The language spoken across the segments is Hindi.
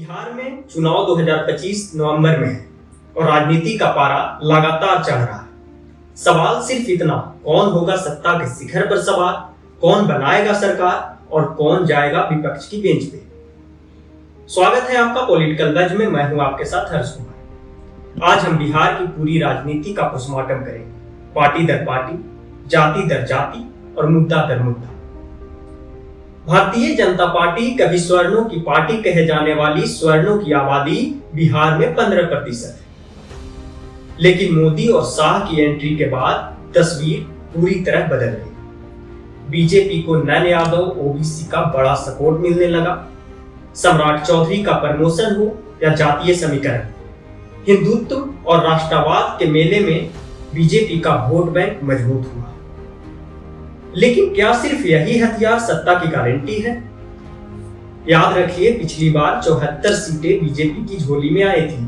बिहार में चुनाव 2025 नवंबर में है और राजनीति का पारा लगातार चढ़ रहा है। सवाल सिर्फ इतना, कौन होगा सत्ता के शिखर पर सवार, कौन बनाएगा सरकार और कौन जाएगा विपक्ष की बेंच पे। स्वागत है आपका पॉलिटिकल बज में। मैं हूं आपके साथ हर्ष कुमार। आज हम बिहार की पूरी राजनीति का पोस्टमार्टम करेंगे, पार्टी दर पार्टी, जाति दर जाति और मुद्दा दर मुद्दा। भारतीय जनता पार्टी कभी स्वर्णों की पार्टी कहे जाने वाली स्वर्णों की आबादी बिहार में 15% है, लेकिन मोदी और शाह की एंट्री के बाद तस्वीर पूरी तरह बदल गई। बीजेपी को नैन यादव ओबीसी का बड़ा सपोर्ट मिलने लगा। सम्राट चौधरी का प्रमोशन हो या जातीय समीकरण, हिंदुत्व और राष्ट्रवाद के मेले में बीजेपी का वोट बैंक मजबूत हुआ। लेकिन क्या सिर्फ यही हथियार सत्ता की गारंटी है? याद रखिए, पिछली बार 74 सीटें बीजेपी की झोली में आई थी।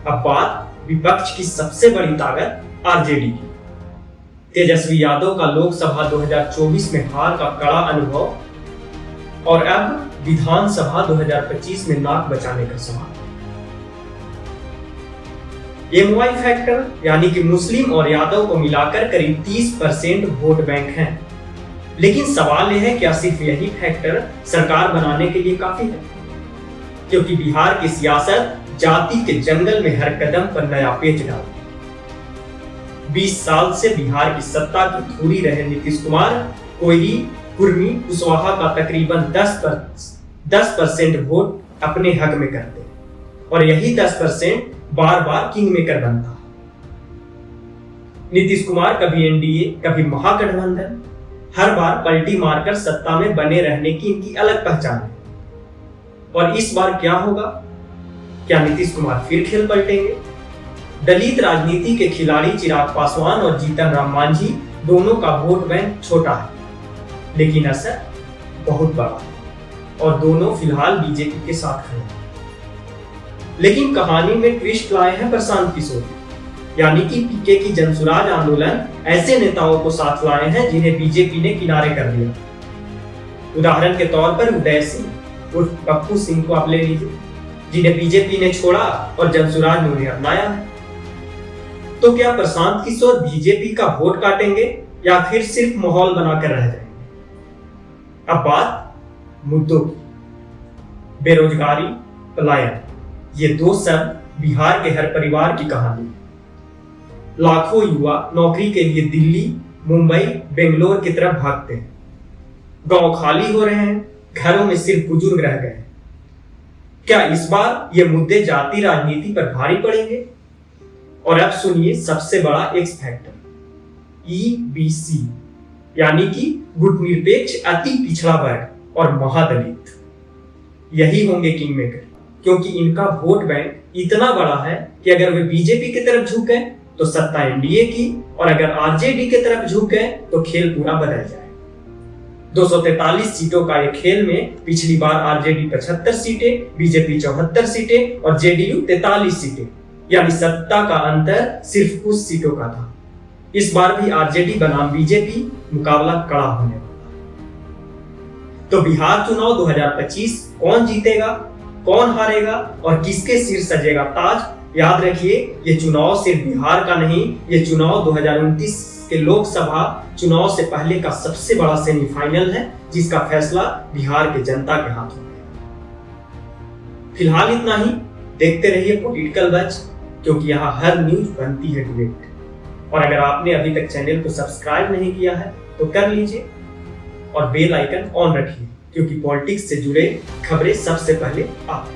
अब बात विपक्ष की सबसे बड़ी ताकत आरजेडी की। तेजस्वी यादव का लोकसभा 2024 में हार का कड़ा अनुभव और अब विधानसभा 2025 में नाक बचाने का सवाल। एमवाई फैक्टर यानी कि मुस्लिम और यादव को मिलाकर करीब 30% वोट बैंक हैं। लेकिन सवाल यह है, क्या सिर्फ यही फैक्टर सरकार बनाने के लिए काफी है? क्योंकि बिहार की सियासत जाति के जंगल में हर कदम पर नया पेच डालती है। 20 साल से बिहार की सत्ता की धुरी रहे नीतीश कुमार कोयली, कुर्मी, कुशवाहा का तकरीबन 10% वोट अपने हक में करते हैं और यही 10% बार बार किंग मेकर बनता है। नीतीश कुमार कभी एनडीए, कभी महागठबंधन, हर बार पलटी मारकर सत्ता में बने रहने की इनकी अलग पहचान है। और इस बार क्या होगा? क्या नीतीश कुमार फिर खेल पलटेंगे? दलित राजनीति के खिलाड़ी चिराग पासवान और जीतन राम मांझी दोनों का वोट बैंक छोटा है, लेकिन असर बहुत बड़ा है और दोनों फिलहाल बीजेपी के साथ खड़े हैं। लेकिन कहानी में ट्विस्ट लाए हैं प्रशांत किशोर, यानी कि पीके की जनसुराज आंदोलन ऐसे नेताओं को साथ लाए हैं जिन्हें बीजेपी ने किनारे कर दिया। उदाहरण के तौर पर उदय सिंह उर्फ पप्पू सिंह को आप ले लीजिए, जिन्हें बीजेपी ने छोड़ा और जनसुराज ने उन्हें अपनाया है। तो क्या प्रशांत किशोर बीजेपी का वोट काटेंगे या फिर सिर्फ माहौल बनाकर रह जाएंगे? अब बात मुद्दों की। बेरोजगारी, पलायन, ये दो शब्द बिहार के हर परिवार की कहानी है। लाखों युवा नौकरी के लिए दिल्ली, मुंबई, बेंगलोर की तरफ भागते हैं। गांव खाली हो रहे हैं, घरों में सिर्फ बुजुर्ग रह गए हैं। क्या इस बार ये मुद्दे जाति राजनीति पर भारी पड़ेंगे? और अब सुनिए सबसे बड़ा एक्स फैक्टर, ईबीसी, यानी कि गुटनिरपेक्ष अति पिछड़ा वर्ग और महादलित। यही होंगे किंग मेकर, क्योंकि इनका वोट बैंक इतना बड़ा है कि अगर वे बीजेपी की तरफ झुक गए तो सत्ता एनडीए की, और अगर आरजेडी की तरफ झुक गए तो खेल पूरा बदल जाए। 243 सीटों का ये खेल में पिछली बार आरजेडी 75 सीटें, बीजेपी 74 सीटें और जेडीयू 43 सीटें, यानी सत्ता का अंतर सिर्फ कुछ सीटों का था। इस बार भी आरजेडी बनाम बीजेपी मुकाबला कड़ा होने वाला है। तो बिहार चुनाव 2025 कौन जीतेगा, कौन हारेगा और किसके सिर सजेगा ताज? याद रखिए, ये चुनाव सिर्फ बिहार का नहीं, ये चुनाव 2029 के लोकसभा चुनाव से पहले का सबसे बड़ा सेमीफाइनल है, जिसका फैसला बिहार के जनता के हाथों में है। फिलहाल इतना ही। देखते रहिए पॉलिटिकल बज, क्योंकि यहाँ हर न्यूज बनती है डिबेट। और अगर आपने अभी तक चैनल को सब्सक्राइब नहीं किया है तो कर लीजिए और बेल आइकन ऑन रखिए, क्योंकि पॉलिटिक्स से जुड़े खबरें सबसे पहले आप